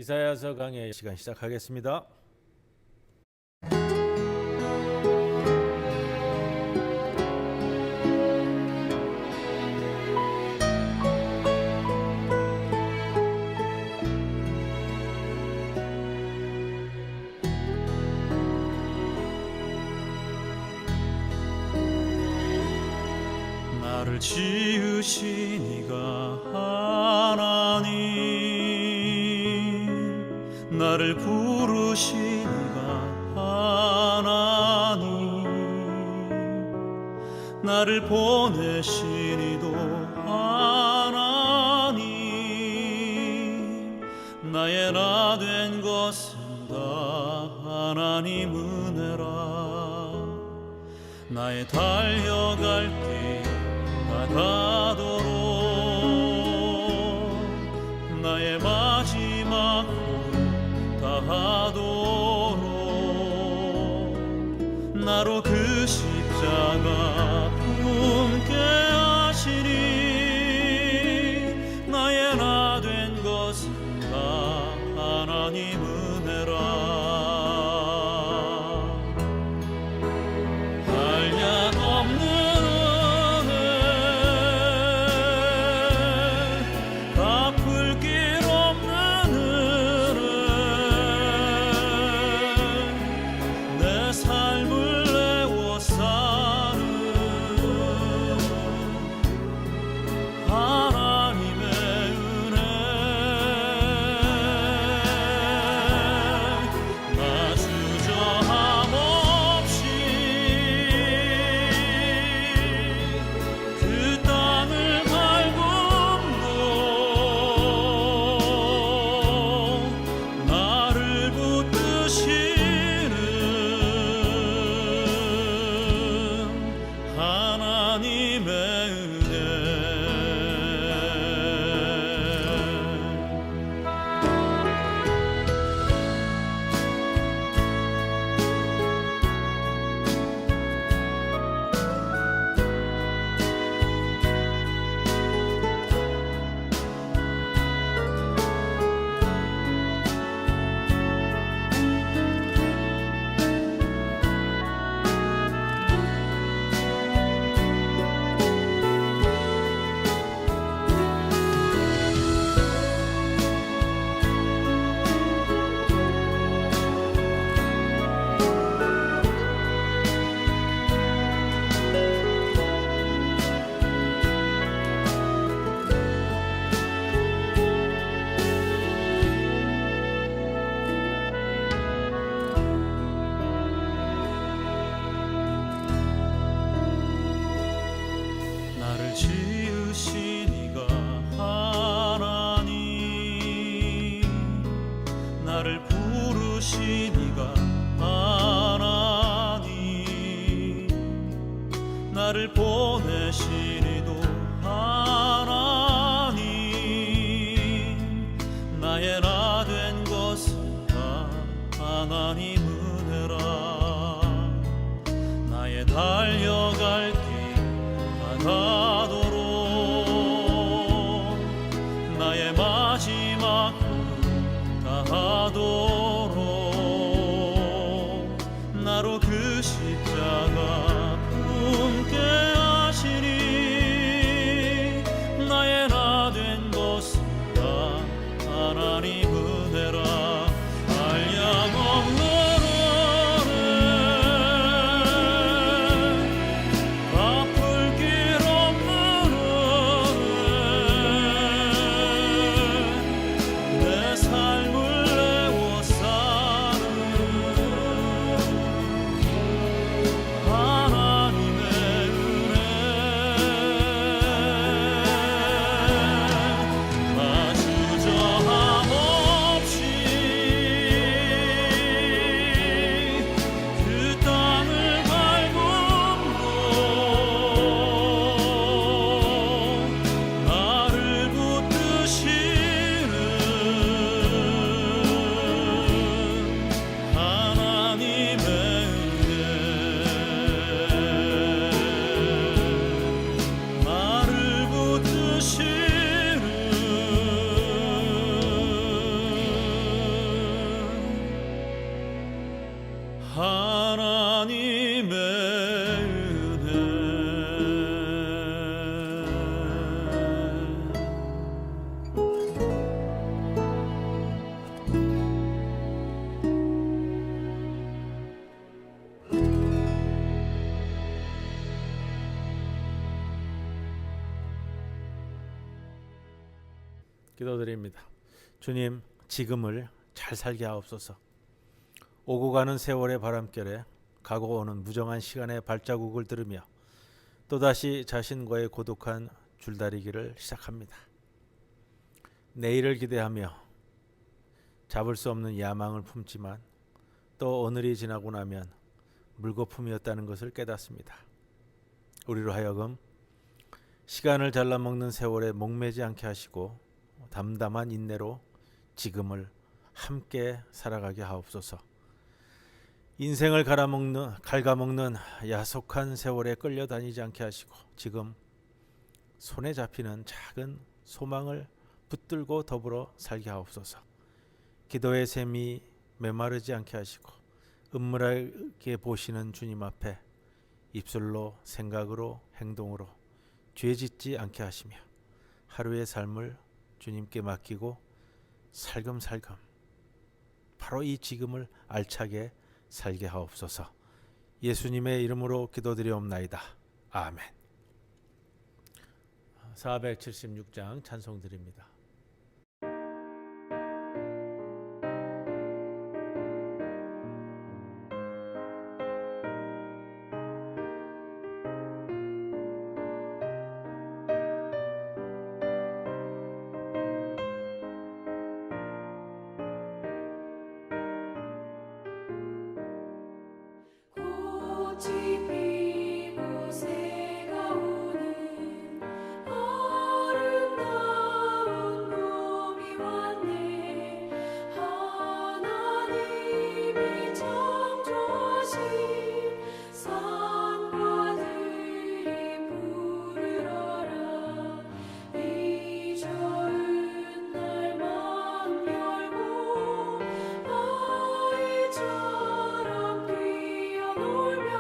이사야서 강의 시간 시작하겠습니다. 나를 지으신 이가 하나님, 나를 부르신 이가 하나님, 나를 보내신 이도 하나님, 나의 나 된 것은 다 하나님 은혜라. 나의 달려갈 길 다가도록, 나의 마지막 호흡 다하도록, 나로 그 십자가 품게 하시니, 나의 나 된 것은 다 하나님 은혜라. 나를 지으신 이가 하나님, 나를 부르신 이가 하나님, 나를 보내신 이도 하나님, 나의 나 된 것은 다 하나님 은혜라. 나의 달려갈 길 가도록, 나의 마지막 호흡 다하도록, 나로 그 십자가 품게 하시니, 나의 나 된 것은 다 하나님 은혜라. 한량없는 주저함 하나님의 은혜. 기도드립니다. 주님, 지금을 잘 살게 하옵소서. 오고 가는 세월의 바람결에 가고 오는 무정한 시간의 발자국을 들으며 또다시 자신과의 고독한 줄다리기를 시작합니다. 내일을 기대하며 잡을 수 없는 야망을 품지만 또 오늘이 지나고 나면 물거품이었다는 것을 깨닫습니다. 우리로 하여금 시간을 잘라먹는 세월에 목매지 않게 하시고 담담한 인내로 지금을 함께 살아가게 하옵소서. 인생을 갉아먹는 야속한 세월에 끌려다니지 않게 하시고 지금 손에 잡히는 작은 소망을 붙들고 더불어 살게 하옵소서. 기도의 샘이 메마르지 않게 하시고 은밀하게 보시는 주님 앞에 입술로 생각으로 행동으로 죄짓지 않게 하시며 하루의 삶을 주님께 맡기고 살금살금 바로 이 지금을 알차게 살게 하옵소서. 예수님의 이름으로 기도드리옵나이다. 아멘. 476장 찬송 드립니다. 꽃이 피고 새가 오는 아름다운 봄이 왔네. 하나님이 창조하신 산과 들이 부르러라. 이 좋은 날 맘 열고 아이처럼 뛰어놀며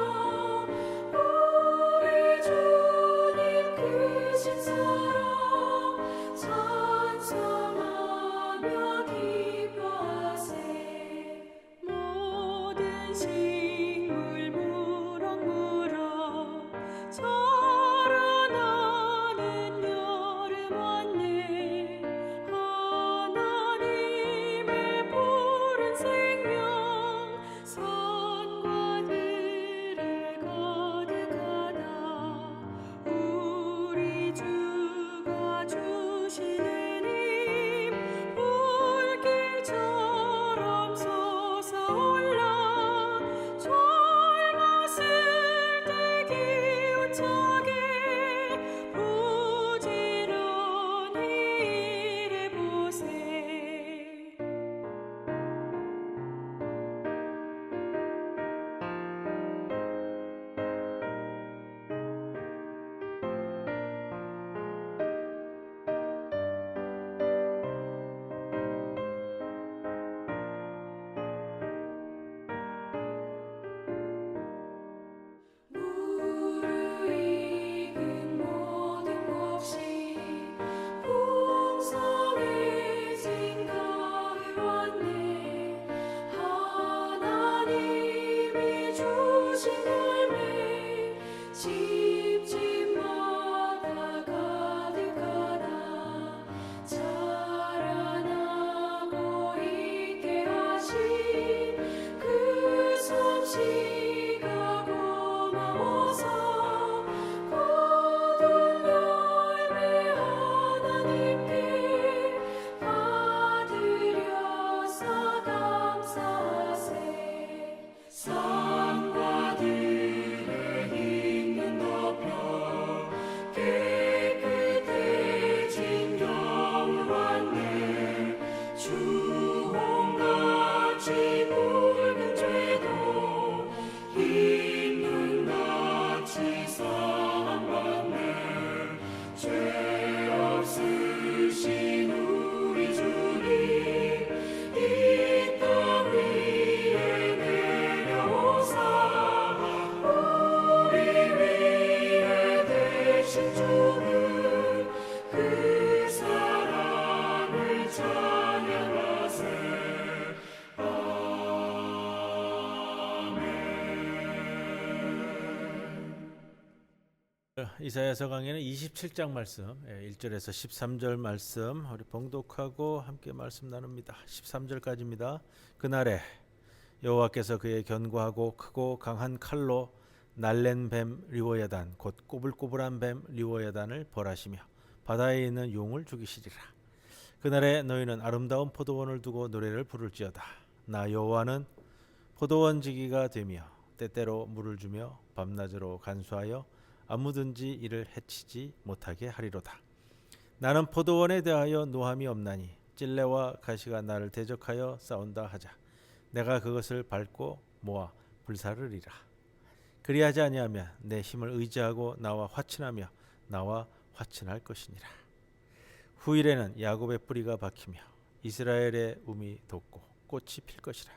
이사야서 강의는 27장 말씀 1절에서 13절 말씀 우리 봉독하고 함께 말씀 나눕니다. 13절까지입니다. 그날에 여호와께서 그의 견고하고 크고 강한 칼로 날랜 뱀 리워야단 곧 꼬불꼬불한 뱀 리워야단을 벌하시며 바다에 있는 용을 죽이시리라. 그날에 너희는 아름다운 포도원을 두고 노래를 부를지어다. 나 여호와는 포도원 지기가 되며 때때로 물을 주며 밤낮으로 간수하여 아무든지 이를 해치지 못하게 하리로다. 나는 포도원에 대하여 노함이 없나니 찔레와 가시가 나를 대적하여 싸운다 하자. 내가 그것을 밟고 모아 불사르리라. 그리하지 아니하면 내 힘을 의지하고 나와 화친하며 나와 화친할 것이니라. 후일에는 야곱의 뿌리가 박히며 이스라엘의 움이 돋고 꽃이 필 것이라.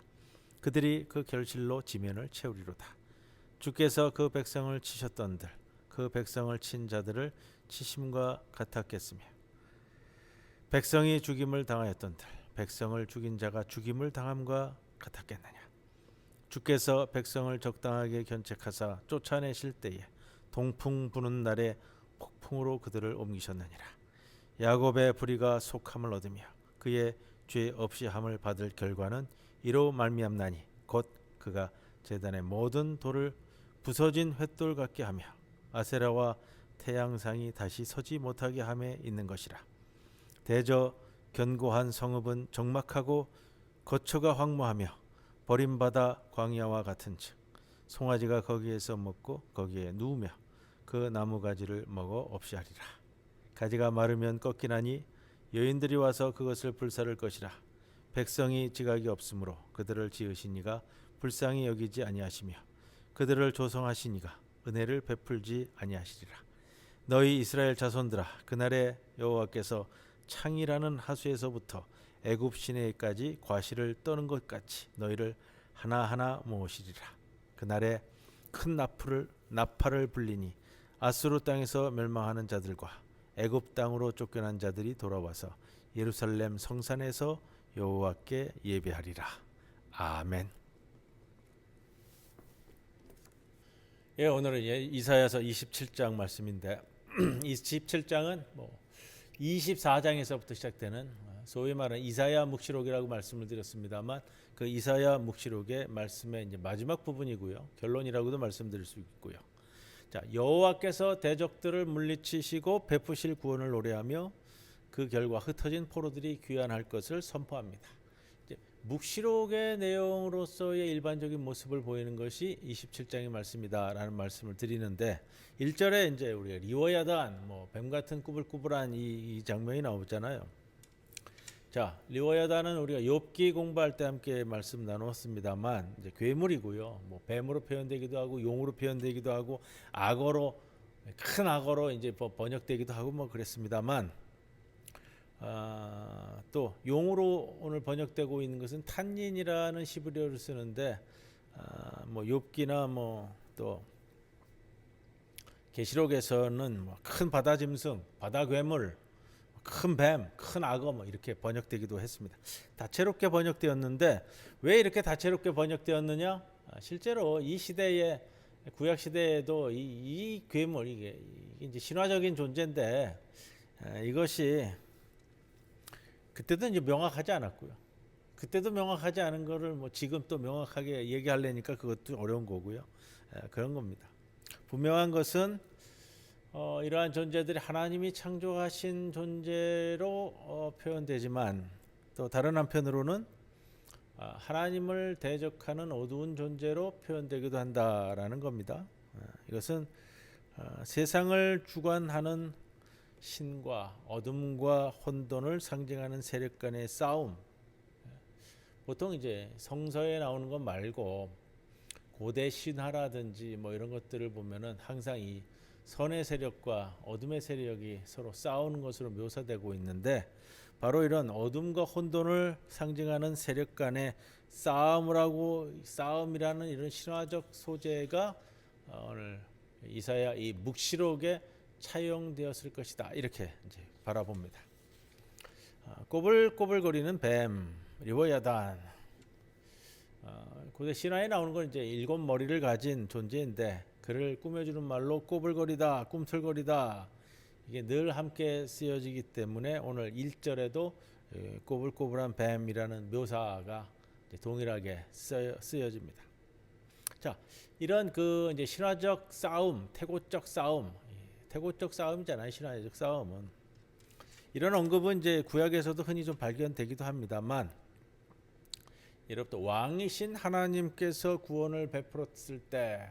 그들이 그 결실로 지면을 채우리로다. 주께서 그 백성을 치셨던들 그 백성을 친 자들을 치심과 같았겠으며 백성이 죽임을 당하였던들 백성을 죽인 자가 죽임을 당함과 같았겠느냐. 주께서 백성을 적당하게 견책하사 쫓아내실 때에 동풍 부는 날에 폭풍으로 그들을 옮기셨느니라. 야곱의 불의가 속함을 얻으며 그의 죄 없이 함을 받을 결과는 이로 말미암나니 곧 그가 제단의 모든 돌을 부서진 횃돌 같게 하며 아세라와 태양상이 다시 서지 못하게 함에 있는 것이라. 대저 견고한 성읍은 적막하고 거처가 황무하며 버림받아 광야와 같은즉 송아지가 거기에서 먹고 거기에 누우며 그 나무가지를 먹어 없이 하리라. 가지가 마르면 꺾이나니 여인들이 와서 그것을 불사를 것이라. 백성이 지각이 없으므로 그들을 지으신 이가 불쌍히 여기지 아니하시며 그들을 조성하신 이가 은혜를 베풀지 아니하시리라. 너희 이스라엘 자손들아 그날에 여호와께서 창이라는 하수에서부터 애굽 시내까지 과실을 떠는 것 같이 너희를 하나하나 모으시리라. 그날에 큰 나팔을 불리니 아수르 땅에서 멸망하는 자들과 애굽 땅으로 쫓겨난 자들이 돌아와서 예루살렘 성산에서 여호와께 예배하리라. 아멘. 예, 오늘은 이사야서 27장 말씀인데 27장은 24장에서부터 시작되는 소위 말하는 이사야 묵시록이라고 말씀을 드렸습니다만 그 이사야 묵시록의 말씀의 이제 마지막 부분이고요. 결론이라고도 말씀드릴 수 있고요. 자, 여호와께서 대적들을 물리치시고 베푸실 구원을 노래하며 그 결과 흩어진 포로들이 귀환할 것을 선포합니다. 이제 묵시록의 내용으로서의 일반적인 모습을 보이는 것이 27장의 말씀이다라는 말씀을 드리는데 1절에 이제 우리가 리워야단 뱀 같은 꾸불꾸불한 이 장면이 나오잖아요. 자, 리워야단은 우리가 욥기 공부할 때 함께 말씀 나눴습니다만 이제 괴물이고요. 뱀으로 표현되기도 하고 용으로 표현되기도 하고 악어로 큰 악어로 이제 번역되기도 하고 그랬습니다만 또 용으로 오늘 번역되고 있는 것은 탄닌이라는 히브리어를 쓰는데 욥기나 또 계시록에서는 큰 바다 짐승, 바다 괴물, 큰 뱀, 큰 악어 이렇게 번역되기도 했습니다. 다채롭게 번역되었는데 왜 이렇게 다채롭게 번역되었느냐? 실제로 이 시대에 구약 시대에도 이 괴물 이게 이제 신화적인 존재인데 이것이 그때도 이제 명확하지 않았고요. 그때도 명확하지 않은 거를 지금 또 명확하게 얘기하려니까 그것도 어려운 거고요. 그런 겁니다. 분명한 것은 이러한 존재들이 하나님이 창조하신 존재로 표현되지만 또 다른 한편으로는 하나님을 대적하는 어두운 존재로 표현되기도 한다라는 겁니다. 이것은 세상을 주관하는 신과 어둠과 혼돈을 상징하는 세력 간의 싸움. 보통 이제 성서에 나오는 것 말고 고대 신화라든지 이런 것들을 보면은 항상 이 선의 세력과 어둠의 세력이 서로 싸우는 것으로 묘사되고 있는데 바로 이런 어둠과 혼돈을 상징하는 세력 간의 싸움이라는 이런 신화적 소재가 오늘 이사야 이 묵시록에 차용되었을 것이다 이렇게 이제 바라봅니다. 꼬불꼬불거리는 뱀 리워야단 고대 신화에 나오는 건 이제 7 머리를 가진 존재인데 그를 꾸며주는 말로 꼬불거리다, 꿈틀거리다 이게 늘 함께 쓰여지기 때문에 오늘 1절에도 꼬불꼬불한 뱀이라는 묘사가 동일하게 쓰여집니다. 자, 이런 그 이제 신화적 싸움, 태고적 싸움, 태고적 싸움이잖아요. 신화적 싸움은 이런 언급은 이제 구약에서도 흔히 좀 발견되기도 합니다만, 여러분 왕이신 하나님께서 구원을 베풀었을 때,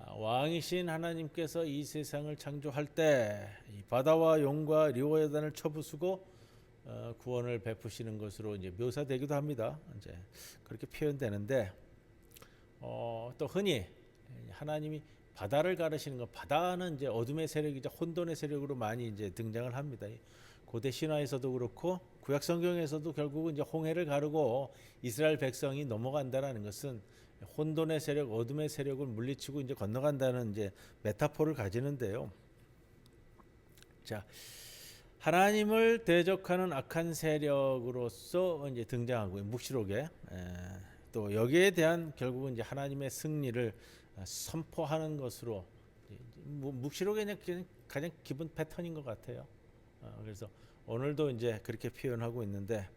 왕이신 하나님께서 이 세상을 창조할 때 이 바다와 용과 리워야단을 쳐부수고 구원을 베푸시는 것으로 이제 묘사되기도 합니다. 이제 그렇게 표현되는데, 또 흔히 하나님이 바다를 가르시는 것, 바다는 이제 어둠의 세력이자 혼돈의 세력으로 많이 이제 등장을 합니다. 고대 신화에서도 그렇고 구약 성경에서도 결국은 이제 홍해를 가르고 이스라엘 백성이 넘어간다라는 것은 혼돈의 세력, 어둠의 세력을 물리치고 이제 건너간다는 이제 메타포를 가지는데요. 자, 하나님을 대적하는 악한 세력으로서 이제 등장하고요. 묵시록에 또 여기에 대한 결국은 이제 하나님의 승리를 선포하는 것으로 묵시록의 가장 기본 패턴인 것 같아요. 그래서 오늘도 이제 그렇게 표현하고 있는데,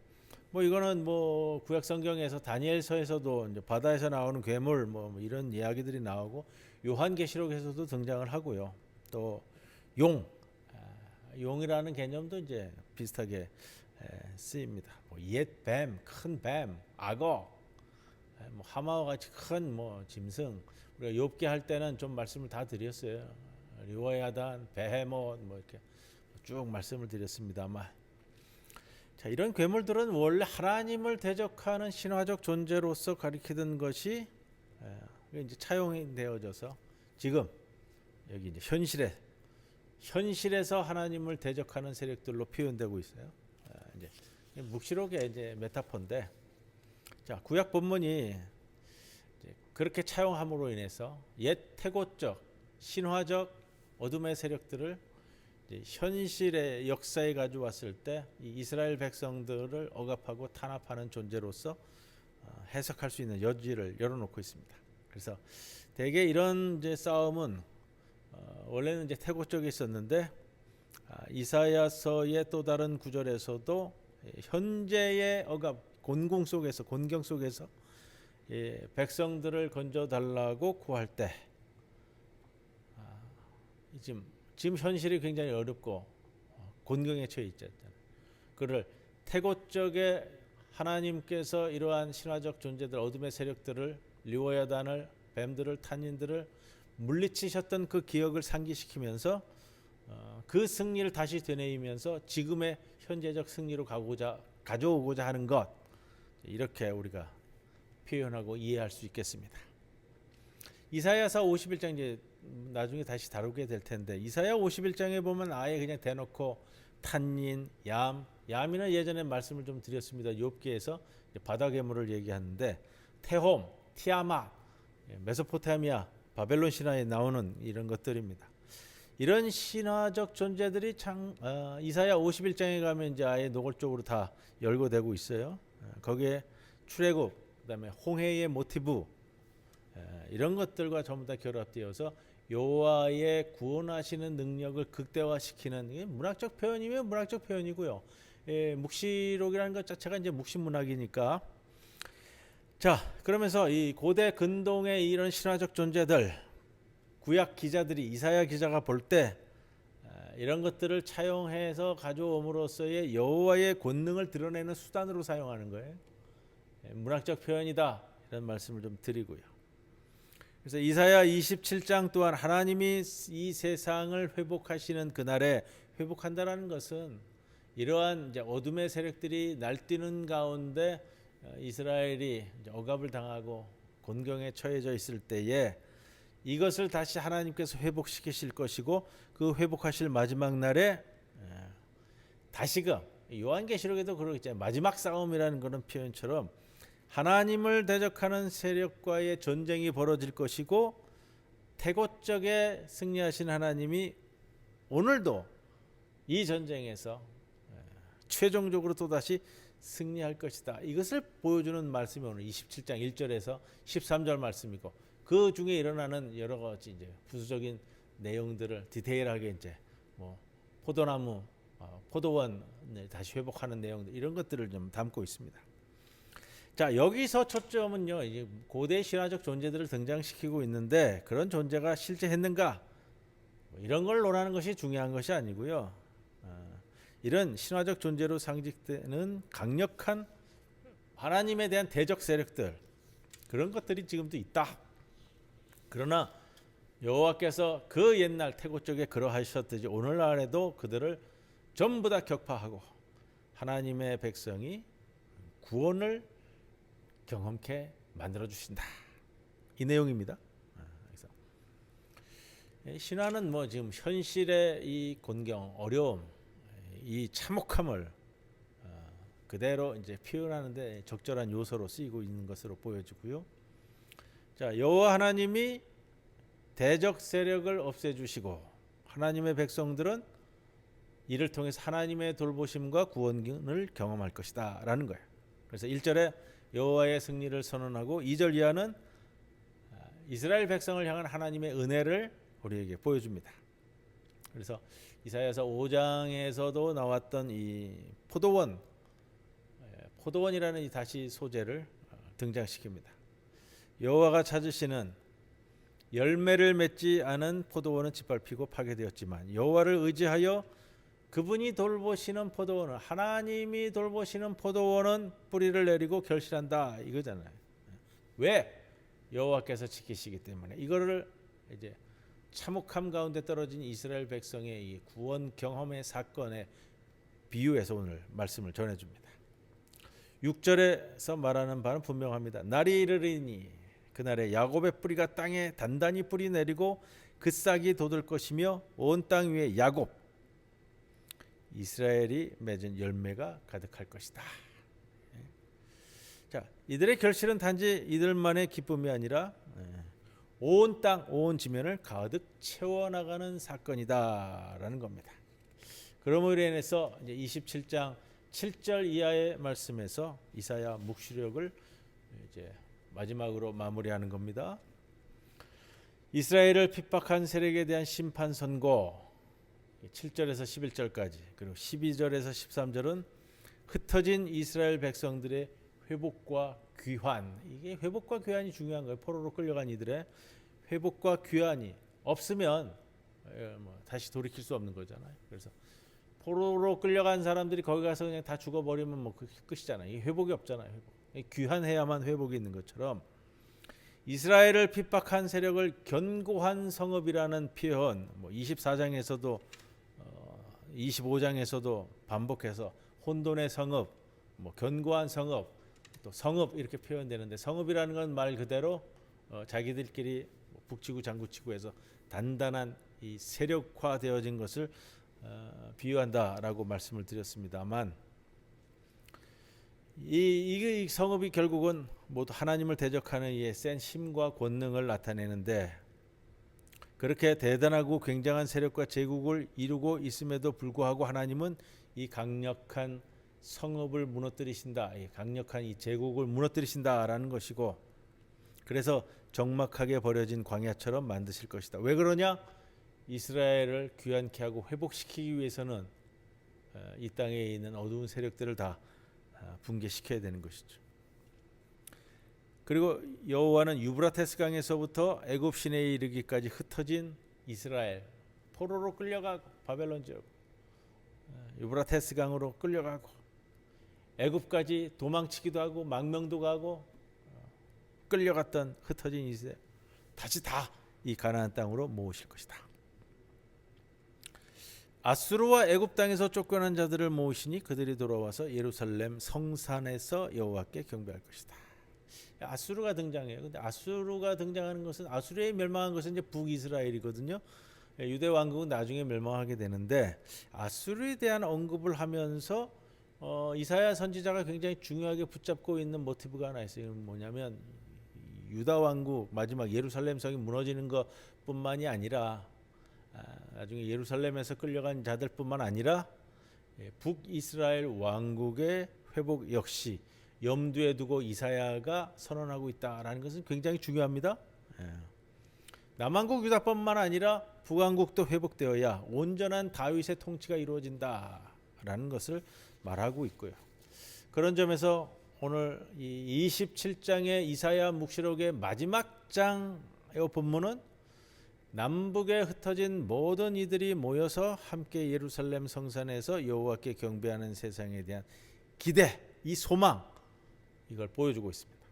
뭐 이거는 뭐 구약 성경에서 다니엘서에서도 이제 바다에서 나오는 괴물 뭐 이런 이야기들이 나오고 요한계시록에서도 등장을 하고요. 또 용이라는 개념도 이제 비슷하게 쓰입니다. 뭐 옛 뱀, 큰 뱀, 악어, 뭐 하마와 같이 큰 뭐 짐승. 우리가 욥기 할 때는 좀 말씀을 다 드렸어요. 리워야단, 베헤못 뭐 이렇게 쭉 말씀을 드렸습니다만, 자, 이런 괴물들은 원래 하나님을 대적하는 신화적 존재로서 가리키던 것이 이제 차용이 되어져서 지금 여기 이제 현실에서 하나님을 대적하는 세력들로 표현되고 있어요. 이제 묵시록의 이제 메타포인데, 자, 구약 본문이 이제 그렇게 차용함으로 인해서 옛 태고적 신화적 어둠의 세력들을 이제 현실의 역사에 가져왔을 때 이 이스라엘 백성들을 억압하고 탄압하는 존재로서 해석할 수 있는 여지를 열어놓고 있습니다. 그래서 대개 이런 이제 싸움은 원래는 이제 태고 쪽에 있었는데, 이사야서의 또 다른 구절에서도 현재의 억압, 곤경 속에서 백성들을 건져 달라고 구할 때, 지금 현실이 굉장히 어렵고 곤경에 처해 있잖아요. 그를 태고 쪽에 하나님께서 이러한 신화적 존재들, 어둠의 세력들을, 리워야단을, 뱀들을, 탄인들을 물리치셨던 그 기억을 상기시키면서 그 승리를 다시 되뇌이면서 지금의 현재적 승리로 가져오고자 하는 것, 이렇게 우리가 표현하고 이해할 수 있겠습니다. 이사야서 51장 이제 나중에 다시 다루게 될 텐데, 이사야 51장에 보면 아예 그냥 대놓고 탄닌, 야미는 예전에 말씀을 좀 드렸습니다. 욥기에서 바다 괴물을 얘기하는데, 태홈, 티아마, 메소포타미아, 바벨론 신화에 나오는 이런 것들입니다. 이런 신화적 존재들이 이사야 51장에 가면 이제 아예 노골적으로 다 열거되고 있어요. 거기에 출애굽, 그다음에 홍해의 모티브, 이런 것들과 전부 다 결합되어서 여호와의 구원하시는 능력을 극대화시키는, 이게 문학적 표현이면 문학적 표현이고요. 묵시록이라는 것 자체가 이제 묵시 문학이니까. 자, 그러면서 이 고대 근동의 이런 신화적 존재들, 구약 기자들이, 이사야 기자가 볼 때 이런 것들을 차용해서 가져옴으로써의 여호와의 권능을 드러내는 수단으로 사용하는 거예요. 문학적 표현이다, 이런 말씀을 좀 드리고요. 그래서 이사야 27장 또한 하나님이 이 세상을 회복하시는 그날에, 회복한다라는 것은 이러한 이제 어둠의 세력들이 날뛰는 가운데 이스라엘이 이제 억압을 당하고 곤경에 처해져 있을 때에 이것을 다시 하나님께서 회복시키실 것이고, 그 회복하실 마지막 날에 다시금 요한계시록에도 그러겠잖아요. 마지막 싸움이라는 그런 표현처럼 하나님을 대적하는 세력과의 전쟁이 벌어질 것이고, 태고적에 승리하신 하나님이 오늘도 이 전쟁에서 최종적으로 또다시 승리할 것이다. 이것을 보여주는 말씀이 오늘 27장 1절에서 13절 말씀이고, 그 중에 일어나는 여러 가지 이제 부수적인 내용들을 디테일하게 이제 뭐 포도나무, 포도원 다시 회복하는 내용들 이런 것들을 좀 담고 있습니다. 자, 여기서 초점은요, 이제 고대 신화적 존재들을 등장시키고 있는데 그런 존재가 실제 했는가 뭐 이런 걸 논하는 것이 중요한 것이 아니고요. 이런 신화적 존재로 상징되는 강력한 하나님에 대한 대적 세력들 그런 것들이 지금도 있다. 그러나 여호와께서 그 옛날 태고 쪽에 그러하셨듯이 오늘날에도 그들을 전부 다 격파하고 하나님의 백성이 구원을 경험케 만들어 주신다. 이 내용입니다. 그래서 신화는 뭐 지금 현실의 이 곤경, 어려움, 이 참혹함을 그대로 이제 표현하는데 적절한 요소로 쓰이고 있는 것으로 보여지고요. 자, 여호와 하나님이 대적 세력을 없애주시고 하나님의 백성들은 이를 통해서 하나님의 돌보심과 구원을 경험할 것이다 라는 거예요. 그래서 1절에 여호와의 승리를 선언하고 2절 이하는 이스라엘 백성을 향한 하나님의 은혜를 우리에게 보여줍니다. 그래서 이사야서 5장에서도 나왔던 이 포도원이라는 이 다시 소재를 등장시킵니다. 여호와가 찾으시는 열매를 맺지 않은 포도원은 짓밟히고 파괴되었지만 여호와를 의지하여 그분이 돌보시는 포도원은 하나님이 돌보시는 포도원은 뿌리를 내리고 결실한다 이거잖아요. 왜? 여호와께서 지키시기 때문에. 이거를 이제 참혹함 가운데 떨어진 이스라엘 백성의 이 구원 경험의 사건에 비유해서 오늘 말씀을 전해줍니다. 6절에서 말하는 바는 분명합니다. 날이 이르리니 그날에 야곱의 뿌리가 땅에 단단히 뿌리 내리고 그 싹이 돋을 것이며 온 땅 위에 야곱 이스라엘이 맺은 열매가 가득할 것이다. 자, 이들의 결실은 단지 이들만의 기쁨이 아니라 온 땅, 온 지면을 가득 채워나가는 사건이다라는 겁니다. 그러므로 인해서 이제 27장 7절 이하의 말씀에서 이사야 묵시력을 이제 마지막으로 마무리하는 겁니다. 이스라엘을 핍박한 세력에 대한 심판 선고 7절에서 11절까지 그리고 12절에서 13절은 흩어진 이스라엘 백성들의 회복과 귀환. 이게 회복과 귀환이 중요한 거예요. 포로로 끌려간 이들의 회복과 귀환이 없으면 다시 돌이킬 수 없는 거잖아요. 그래서 포로로 끌려간 사람들이 거기 가서 그냥 다 죽어버리면 뭐 끝이잖아요. 이게 회복이 없잖아요. 회복. 귀환해야만 회복이 있는 것처럼 이스라엘을 핍박한 세력을 견고한 성읍이라는 표현, 뭐 24장에서도 25장에서도 반복해서 혼돈의 성읍, 뭐 견고한 성읍, 또 성읍 이렇게 표현되는데 성읍이라는 건 말 그대로 자기들끼리 북치고 장구치고 해서 단단한 이 세력화되어진 것을 비유한다라고 말씀을 드렸습니다만 이 성읍이 결국은 모두 하나님을 대적하는 이의 센 힘과 권능을 나타내는데 그렇게 대단하고 굉장한 세력과 제국을 이루고 있음에도 불구하고 하나님은 이 강력한 성읍을 무너뜨리신다. 이 강력한 이 제국을 무너뜨리신다라는 것이고 그래서 적막하게 버려진 광야처럼 만드실 것이다. 왜 그러냐? 이스라엘을 귀환케 하고 회복시키기 위해서는 이 땅에 있는 어두운 세력들을 다 붕괴시켜야 되는 것이죠. 그리고 여호와는 유브라테스 강에서부터 애굽 시내에 이르기까지 흩어진 이스라엘 포로로 끌려가고 바벨론 지역 유브라테스 강으로 끌려가고 애굽까지 도망치기도 하고 망명도 가고 끌려갔던 흩어진 이스라엘 다시 다 이 가나안 땅으로 모으실 것이다. 아수르와 애굽 땅에서 쫓겨난 자들을 모으시니 그들이 돌아와서 예루살렘 성산에서 여호와께 경배할 것이다. 아수르가 등장해요. 근데 아수르가 등장하는 것은 아수르에 멸망한 것은 이제 북이스라엘이거든요. 유대 왕국은 나중에 멸망하게 되는데 아수르에 대한 언급을 하면서 이사야 선지자가 굉장히 중요하게 붙잡고 있는 모티브가 하나 있어요. 뭐냐면 유다 왕국 마지막 예루살렘 성이 무너지는 것뿐만이 아니라 나중에 예루살렘에서 끌려간 자들뿐만 아니라 북이스라엘 왕국의 회복 역시 염두에 두고 이사야가 선언하고 있다라는 것은 굉장히 중요합니다. 남한국 유다뿐만 아니라 북한국도 회복되어야 온전한 다윗의 통치가 이루어진다라는 것을 말하고 있고요. 그런 점에서 오늘 이 27장의 이사야 묵시록의 마지막 장의 본문은 남북에 흩어진 모든 이들이 모여서 함께 예루살렘 성산에서 여호와께 경배하는 세상에 대한 기대, 이 소망, 이걸 보여주고 있습니다.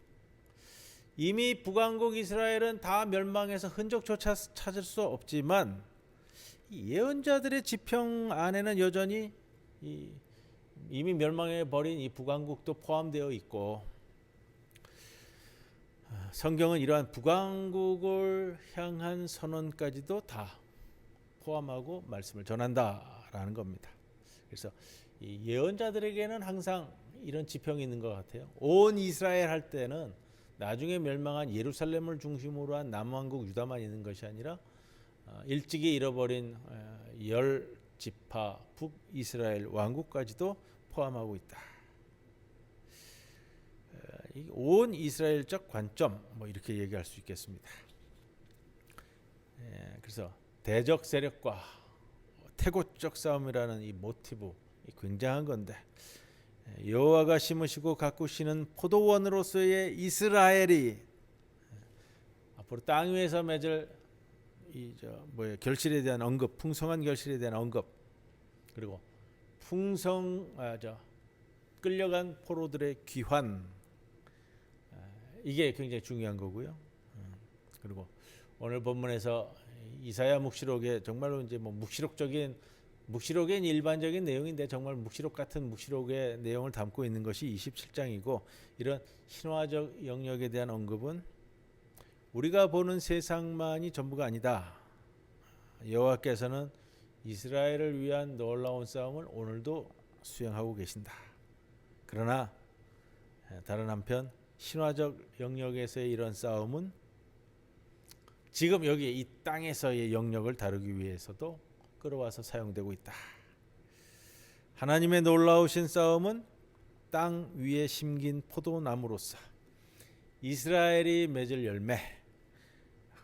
이미 북왕국 이스라엘은 다 멸망해서 흔적조차 찾을 수 없지만 이 예언자들의 지평 안에는 여전히 이미 멸망해 버린 이 북왕국도 포함되어 있고, 성경은 이러한 북왕국을 향한 선언까지도 다 포함하고 말씀을 전한다라는 겁니다. 그래서 이 예언자들에게는 항상 이런 지평이 있는 것 같아요. 온 이스라엘 할 때는 나중에 멸망한 예루살렘을 중심으로 한 남왕국 유다만 있는 것이 아니라 일찍이 잃어버린 10지파 북이스라엘 왕국까지도 포함하고 있다. 온 이스라엘적 관점, 뭐 이렇게 얘기할 수 있겠습니다. 그래서 대적 세력과 태고적 싸움이라는 이 모티브, 굉장한 건데, 여호와가 심으시고 가꾸시는 포도원으로서의 이스라엘이 앞으로 땅 위에서 맺을 결실에 대한 언급, 풍성한 결실에 대한 언급, 그리고 끌려간 포로들의 귀환, 이게 굉장히 중요한 거고요. 그리고 오늘 본문에서 이사야 묵시록에 정말로 이제 묵시록의 일반적인 내용인데 정말 묵시록 같은 묵시록의 내용을 담고 있는 것이 27장이고, 이런 신화적 영역에 대한 언급은 우리가 보는 세상만이 전부가 아니다. 여호와께서는 이스라엘을 위한 놀라운 싸움을 오늘도 수행하고 계신다. 그러나 다른 한편 신화적 영역에서의 이런 싸움은 지금 여기 이 땅에서의 영역을 다루기 위해서도 끌어와서 사용되고 있다. 하나님의 놀라우신 싸움은 땅 위에 심긴 포도나무로서 이스라엘이 맺을 열매,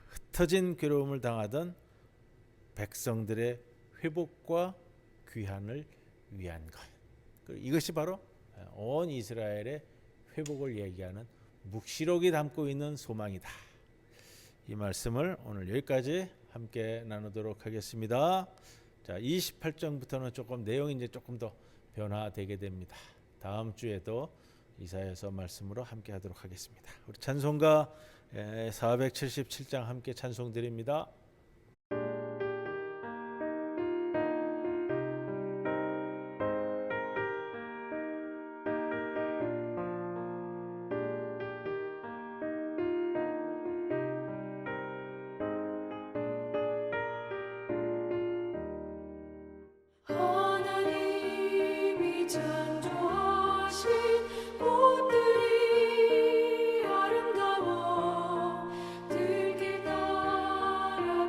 흩어진 괴로움을 당하던 백성들의 회복과 귀환을 위한 것. 이것이 바로 온 이스라엘의 회복을 얘기하는 묵시록이 담고 있는 소망이다. 이 말씀을 오늘 여기까지 함께 나누도록 하겠습니다. 자, 28장부터는 조금 내용이 이제 조금 더 변화되게 됩니다. 다음 주에도 이사야서 말씀으로 함께 하도록 하겠습니다. 우리 찬송가 477장 함께 찬송 드립니다. 하나님이 창조하신 꽃들이 아름다워 들길 따라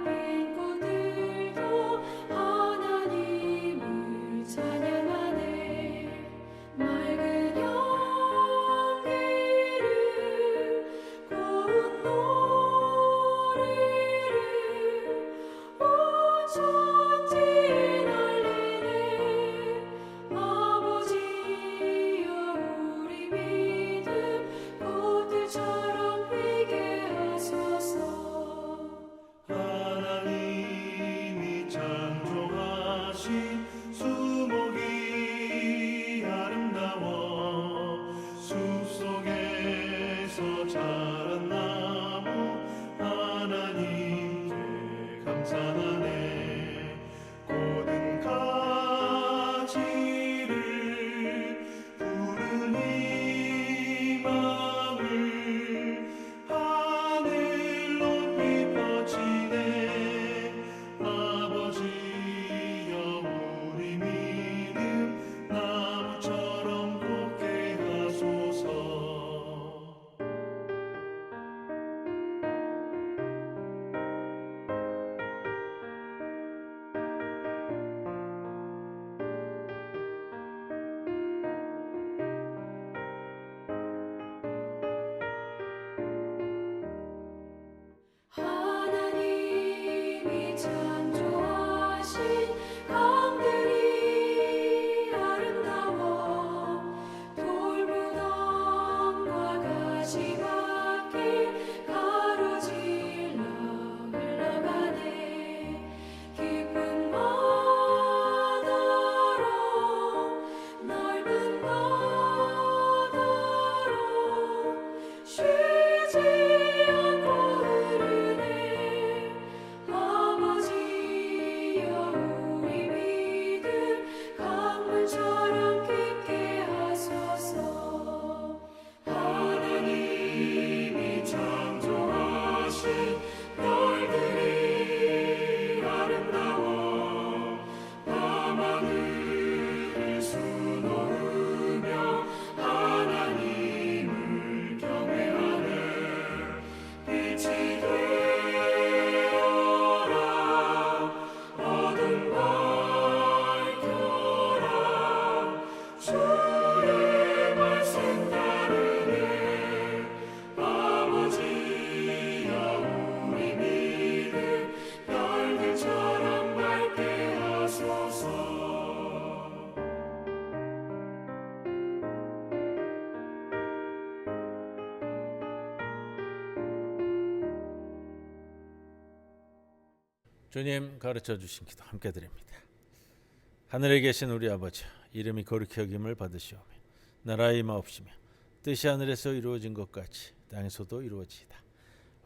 주님 가르쳐 주신 기도 함께 드립니다. 하늘에 계신 우리 아버지, 이름이 거룩히 여김을 받으시오며 나라의 임하옵시며 뜻이 하늘에서 이루어진 것 같이 땅에서도 이루어지이다.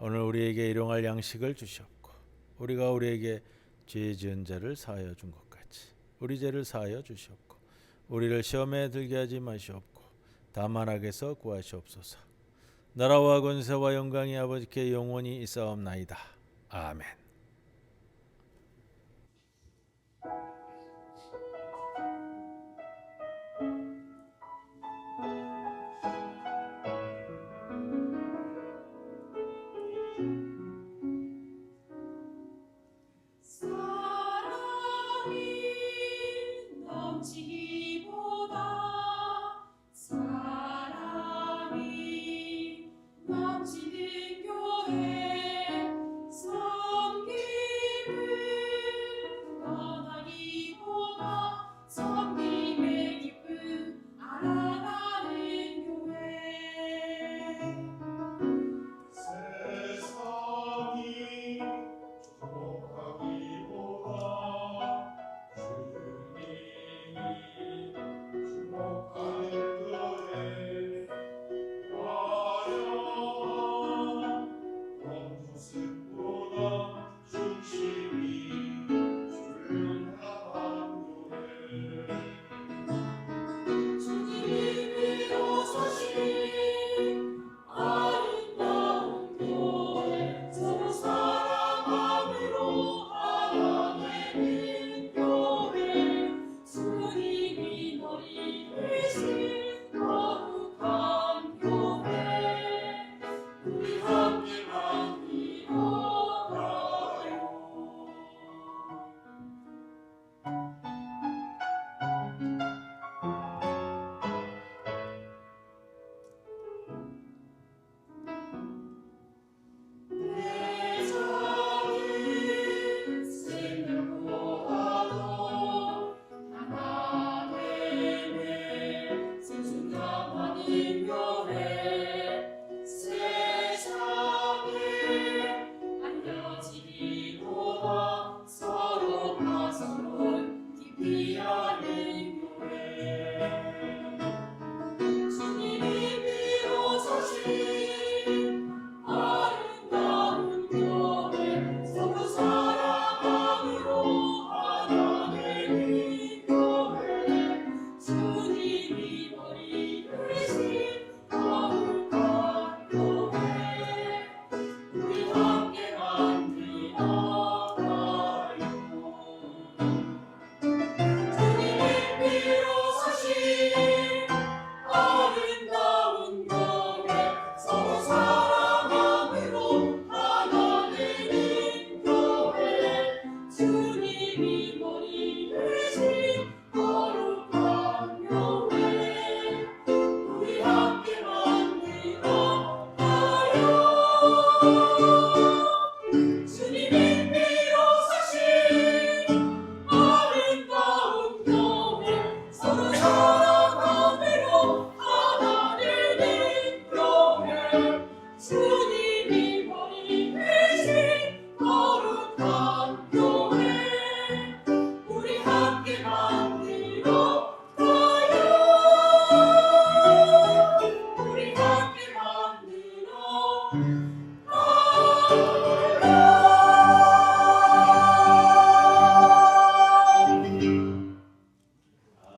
오늘 우리에게 일용할 양식을 주시옵고 우리가 우리에게 죄 지은 자를 사하여 준 것 같이 우리 죄를 사하여 주시옵고 우리를 시험에 들게 하지 마시옵고 다만 악에서 구하시옵소서. 나라와 권세와 영광이 아버지께 영원히 있사옵나이다. 아멘.